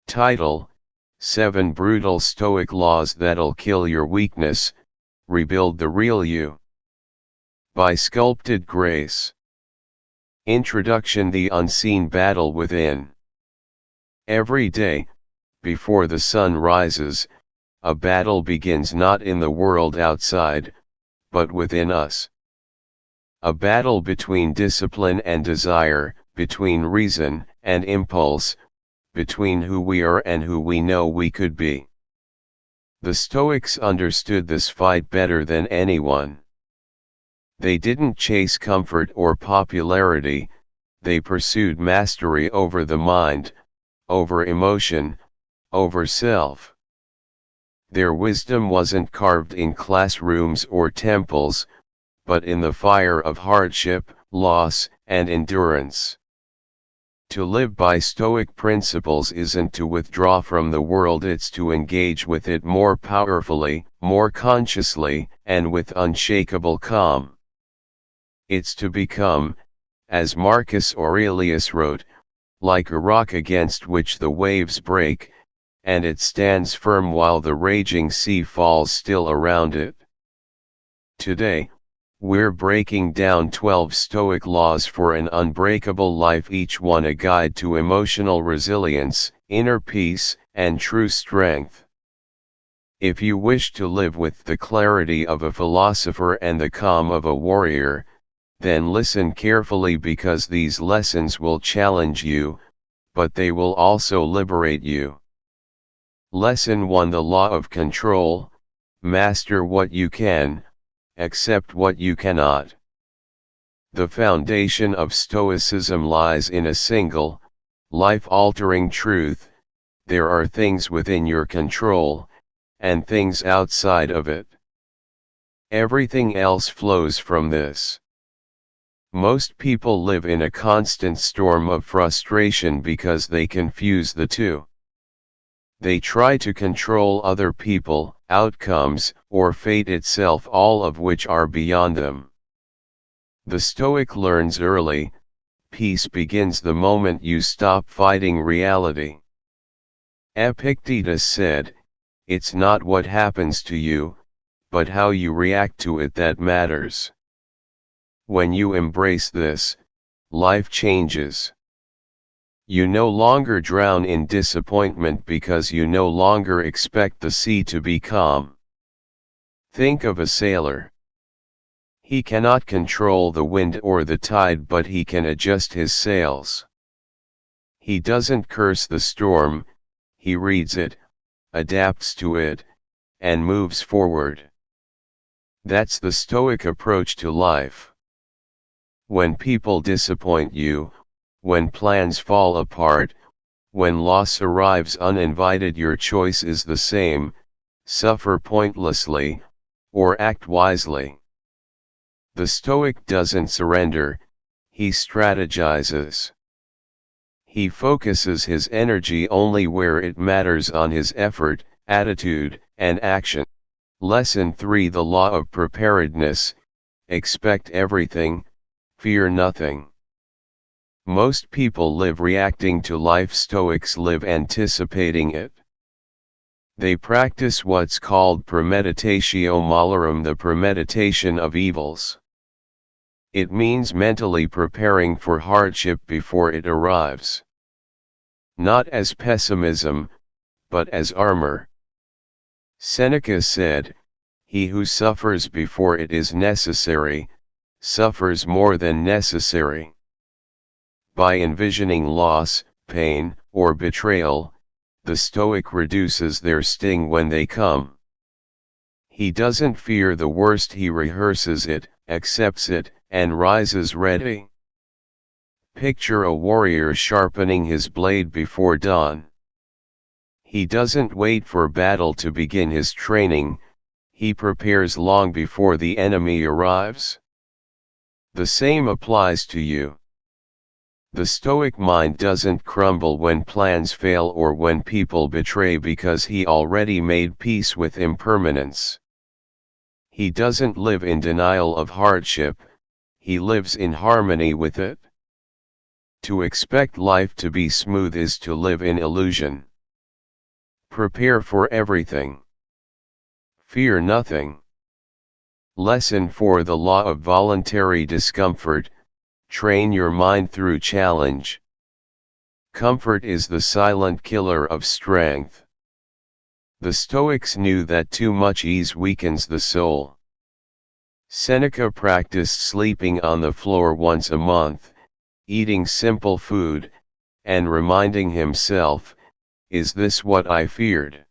Title: 7 Brutal Stoic Laws That'll Kill Your Weakness, Rebuild the Real You. By Sculpted Grace. Introduction: The Unseen Battle Within. Every day, before the sun rises, a battle begins not in the world outside, but within us. A battle between discipline and desire, between reason and impulse, between who we are and who we know we could be. The Stoics understood this fight better than anyone. They didn't chase comfort or popularity, they pursued mastery over the mind, over emotion, over self. Their wisdom wasn't carved in classrooms or temples, but in the fire of hardship, loss, and endurance. To live by Stoic principles isn't to withdraw from the world, it's to engage with it more powerfully, more consciously, and with unshakable calm. It's to become, as Marcus Aurelius wrote, like a rock against which the waves break, and it stands firm while the raging sea falls still around it. Today, we're breaking down 12 Stoic laws for an unbreakable life, each one a guide to emotional resilience, inner peace, and true strength. If you wish to live with the clarity of a philosopher and the calm of a warrior, then listen carefully, because these lessons will challenge you, but they will also liberate you. Lesson 1: The Law of Control. Master what you can, accept what you cannot. The foundation of Stoicism lies in a single, life-altering truth: there are things within your control, and things outside of it. Everything else flows from this. Most people live in a constant storm of frustration because they confuse the two. They try to control other people, outcomes, or fate itself, all of which are beyond them. The Stoic learns early: peace begins the moment you stop fighting reality. Epictetus said, "It's not what happens to you, but how you react to it that matters." When you embrace this, life changes. You no longer drown in disappointment because you no longer expect the sea to be calm. Think of a sailor. He cannot control the wind or the tide, but he can adjust his sails. He doesn't curse the storm, he reads it, adapts to it, and moves forward. That's the Stoic approach to life. When people disappoint you, when plans fall apart, when loss arrives uninvited, your choice is the same: suffer pointlessly, or act wisely. The Stoic doesn't surrender, he strategizes. He focuses his energy only where it matters, on his effort, attitude, and action. Lesson 3: The Law of Preparedness. Expect everything, fear nothing. Most people live reacting to life. Stoics live anticipating it. They practice what's called premeditatio malorum, the premeditation of evils. It means mentally preparing for hardship before it arrives. Not as pessimism, but as armor. Seneca said, "He who suffers before it is necessary, suffers more than necessary." By envisioning loss, pain, or betrayal, the Stoic reduces their sting when they come. He doesn't fear the worst, he rehearses it, accepts it, and rises ready. Picture a warrior sharpening his blade before dawn. He doesn't wait for battle to begin his training, he prepares long before the enemy arrives. The same applies to you. The Stoic mind doesn't crumble when plans fail or when people betray, because he already made peace with impermanence. He doesn't live in denial of hardship, he lives in harmony with it. To expect life to be smooth is to live in illusion. Prepare for everything. Fear nothing. Lesson 4: The law of voluntary discomfort. Train your mind through challenge. Comfort is the silent killer of strength. The Stoics knew that too much ease weakens the soul. Seneca practiced sleeping on the floor once a month, eating simple food, and reminding himself, "Is this what I feared?"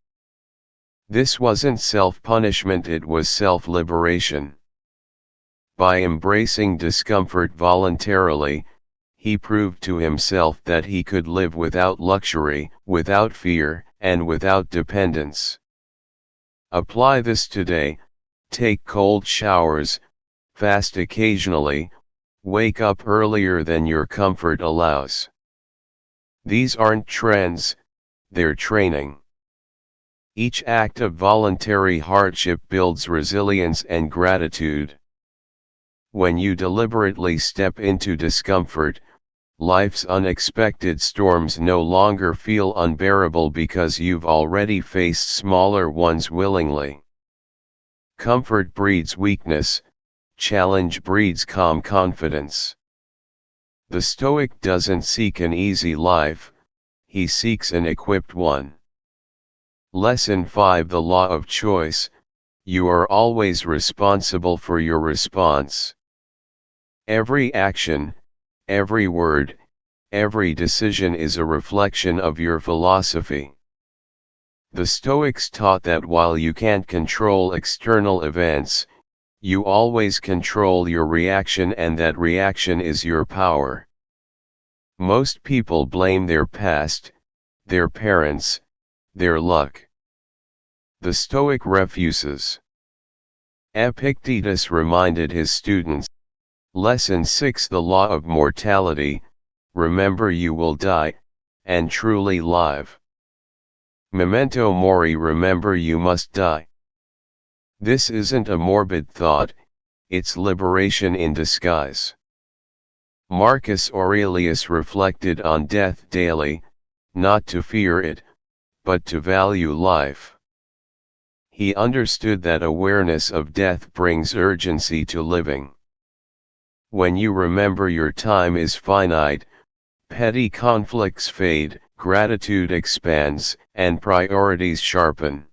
This wasn't self-punishment, it was self-liberation. By embracing discomfort voluntarily, he proved to himself that he could live without luxury, without fear, and without dependence. Apply this today: take cold showers, fast occasionally, wake up earlier than your comfort allows. These aren't trends, they're training. Each act of voluntary hardship builds resilience and gratitude. When you deliberately step into discomfort, life's unexpected storms no longer feel unbearable because you've already faced smaller ones willingly. Comfort breeds weakness, challenge breeds calm confidence. The Stoic doesn't seek an easy life, he seeks an equipped one. Lesson 5: The law of choice. You are always responsible for your response. Every action, every word, every decision is a reflection of your philosophy. The Stoics taught that while you can't control external events, you always control your reaction, and that reaction is your power. Most people blame their past, their parents, their luck. The Stoic refuses. Epictetus reminded his students. Lesson 6: The law of mortality. Remember you will die, and truly live. Memento mori, remember you must die. This isn't a morbid thought, it's liberation in disguise. Marcus Aurelius reflected on death daily, not to fear it, but to value life. He understood that awareness of death brings urgency to living. When you remember your time is finite, petty conflicts fade, gratitude expands, and priorities sharpen.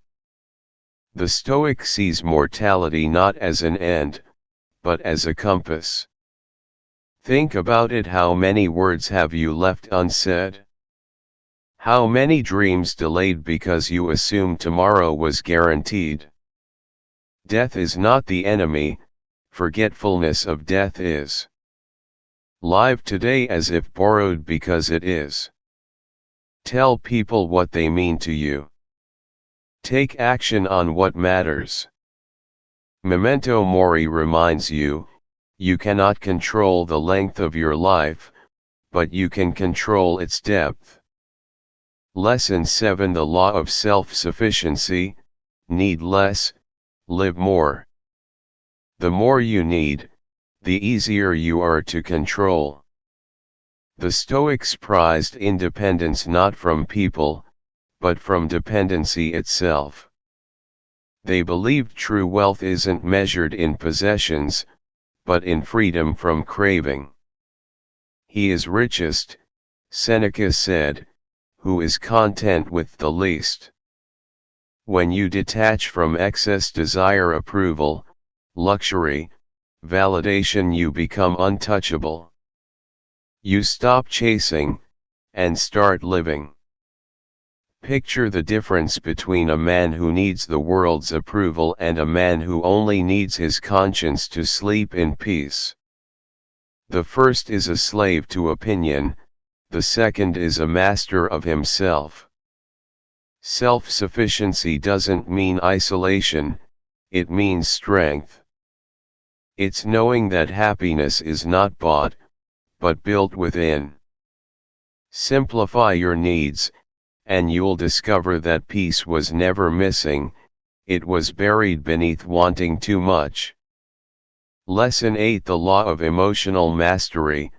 The Stoic sees mortality not as an end, but as a compass. Think about it: how many words have you left unsaid? How many dreams delayed because you assumed tomorrow was guaranteed? Death is not the enemy, forgetfulness of death is. Live today as if borrowed because it is. Tell people what they mean to you. Take action on what matters. Memento mori reminds you, you cannot control the length of your life, but you can control its depth. Lesson 7: The law of self-sufficiency. Need less, live more. The more you need, the easier you are to control. The Stoics prized independence not from people, but from dependency itself. They believed true wealth isn't measured in possessions, but in freedom from craving. He is richest, Seneca said, who is content with the least. When you detach from excess desire, approval, luxury, validation, you become untouchable. You stop chasing, and start living. Picture the difference between a man who needs the world's approval and a man who only needs his conscience to sleep in peace. The first is a slave to opinion, the second is a master of himself. Self-sufficiency doesn't mean isolation, it means strength. It's knowing that happiness is not bought, but built within. Simplify your needs, and you'll discover that peace was never missing, it was buried beneath wanting too much. Lesson 8: The law of emotional mastery.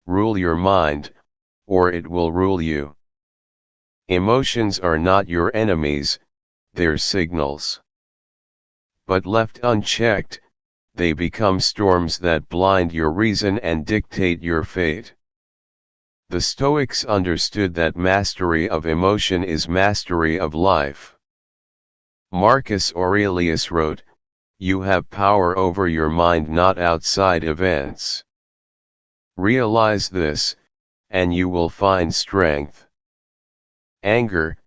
Rule your mind, or it will rule you. Emotions are not your enemies, they're signals. But left unchecked, they become storms that blind your reason and dictate your fate. The Stoics understood that mastery of emotion is mastery of life. Marcus Aurelius wrote, "You have power over your mind, not outside events. Realize this, and you will find strength." Anger,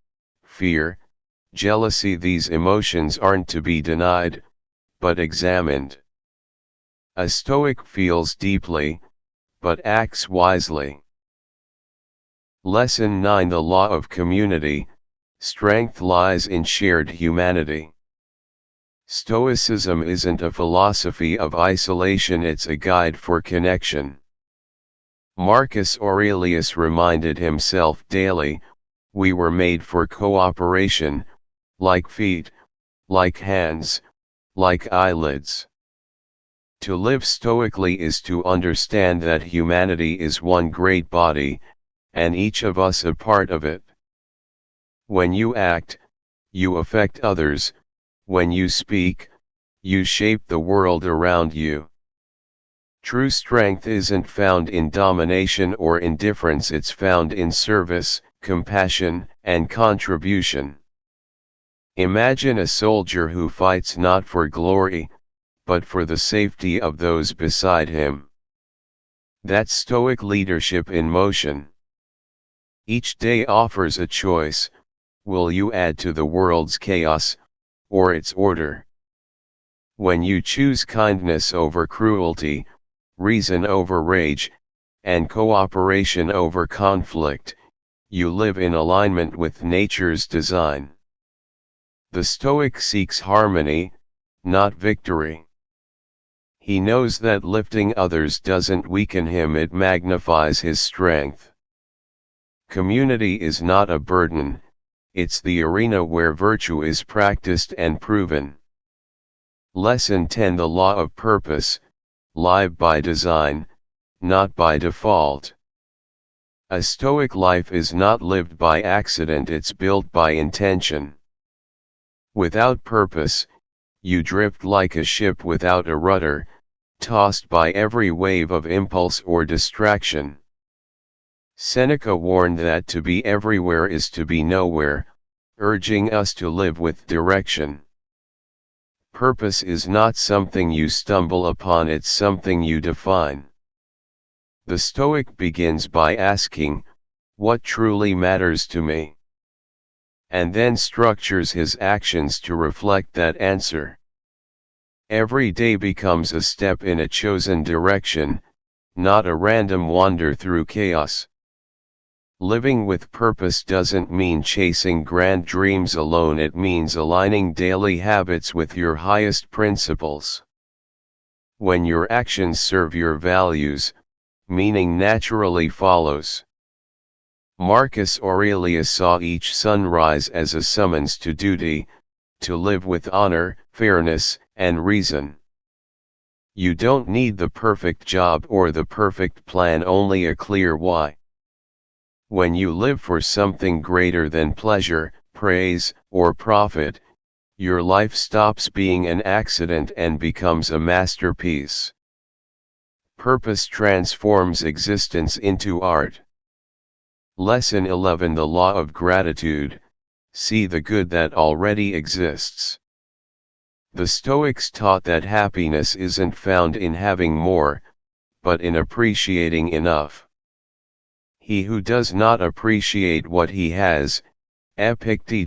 fear, jealousy, these emotions aren't to be denied, but examined. A Stoic feels deeply, but acts wisely. Lesson 9: The Law of Community. Strength lies in shared humanity. Stoicism isn't a philosophy of isolation, it's a guide for connection. Marcus Aurelius reminded himself daily, we were made for cooperation, like feet, like hands, like eyelids. To live stoically is to understand that humanity is one great body, and each of us a part of it. When you act, you affect others; when you speak, you shape the world around you. True strength isn't found in domination or indifference, it's found in service, compassion, and contribution. Imagine a soldier who fights not for glory, but for the safety of those beside him. That's Stoic leadership in motion. Each day offers a choice: will you add to the world's chaos, or its order? When you choose kindness over cruelty, reason over rage, and cooperation over conflict, you live in alignment with nature's design. The Stoic seeks harmony, not victory. He knows that lifting others doesn't weaken him, it magnifies his strength. Community is not a burden, it's the arena where virtue is practiced and proven. Lesson 10: The Law of Purpose. Live by design, not by default. A Stoic life is not lived by accident, it's built by intention. Without purpose, you drift like a ship without a rudder, tossed by every wave of impulse or distraction. Seneca warned that to be everywhere is to be nowhere, urging us to live with direction. Purpose is not something you stumble upon, it's something you define. The Stoic begins by asking, what truly matters to me? And then structures his actions to reflect that answer. Every day becomes a step in a chosen direction, not a random wander through chaos. Living with purpose doesn't mean chasing grand dreams alone, it means aligning daily habits with your highest principles. When your actions serve your values, meaning naturally follows. Marcus Aurelius saw each sunrise as a summons to duty, to live with honor, fairness, and reason. You don't need the perfect job or the perfect plan, only a clear why. When you live for something greater than pleasure, praise, or profit, your life stops being an accident and becomes a masterpiece. Purpose transforms existence into art. Lesson 11: The Law of Gratitude. See the good that already exists. The Stoics taught that happiness isn't found in having more, but in appreciating enough. He who does not appreciate what he has, Epictetus